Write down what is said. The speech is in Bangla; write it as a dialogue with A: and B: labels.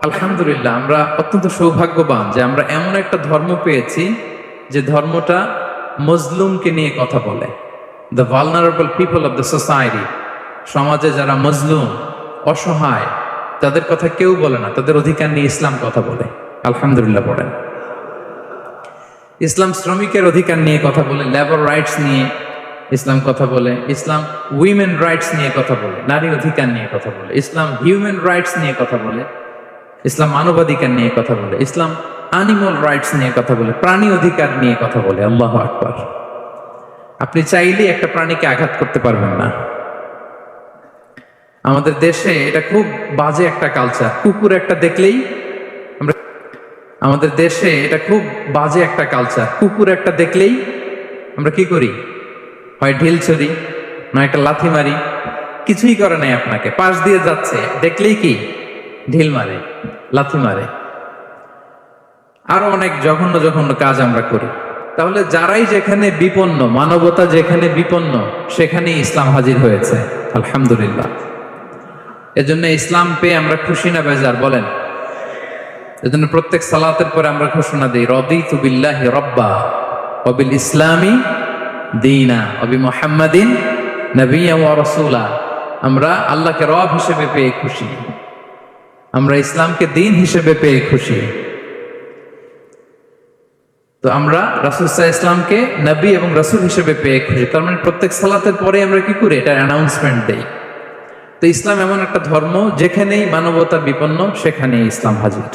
A: আলহামদুলিল্লাহ, আমরা অত্যন্ত সৌভাগ্যবান যে আমরা এমন একটা ধর্ম পেয়েছি যে ধর্মটা মজলুমকে নিয়ে কথা বলে। The vulnerable people of the society, সমাজে যারা মজলুম, অসহায়, তাদের কথা কেউ বলে না, তাদের অধিকার নিয়ে ইসলাম কথা বলে। আলহামদুলিল্লাহ পড়েন। ইসলাম শ্রমিকের অধিকার নিয়ে কথা বলে, লেবার রাইটস নিয়ে ইসলাম কথা বলে। ইসলাম উইমেন রাইটস নিয়ে কথা বলে, নারী অধিকার নিয়ে কথা বলে। ইসলাম হিউম্যান রাইটস নিয়ে কথা বলে। ইসলাম মানবাধিকার নিয়ে কথা বলে। ইসলাম অ্যানিমাল রাইটস নিয়ে কথা বলে, প্রাণী অধিকার নিয়ে কথা বলে। আল্লাহু আকবার। আপনি চাইলে একটা প্রাণীকে আঘাত করতে পারবেন না। আমাদের দেশে এটা খুব বাজে একটা কালচার। কুকুর একটা দেখলেই আমরা, আমাদের দেশে এটা খুব বাজে একটা কালচার। কুকুর একটা দেখলেই আমরা কি করি? হয় ঢিল ছড়ি, না একটা লাথি মারি। কিছুই করে নাই আপনাকে, পাশ দিয়ে যাচ্ছে, দেখলেই কি ঢিল মারে, লাথি মারে। আরো অনেক জঘন্য জঘন্য কাজ আমরা করি। তাহলে যারাই যেখানে বিপন্ন, মানবতা যেখানে বিপন্ন, সেখানে ইসলাম হাজির হয়েছে। আলহামদুলিল্লাহ। এজন্য ইসলাম পেয়ে আমরা খুশি না বেজার বলেন? এজন্য প্রত্যেক সালাতের পরে আমরা ঘোষণা দিই, রাদিতু বিল্লাহি রাব্বা ওয়া বিল ইসলামি দীনা ওয়া বি মুহাম্মাদিন নাবিয়্যা ওয়া রাসূলা। আমরা আল্লাহকে রব হিসেবে পেয়ে খুশি, আমরা ইসলামকে দিন হিসেবে পেয়ে খুশি। তো আমরা রাসূল সাল্লাল্লাহু আলাইহি ইসলামকে নবী এবং রাসূল হিসেবে পেয়ে খুশি। তার মানে প্রত্যেক সালাতের পরে আমরা কি করি? এটা অ্যানাউন্সমেন্ট দেই। তো ইসলাম এমন একটা ধর্ম, যেখানেই মানবতা বিপন্ন সেখানেই ইসলাম হাজির।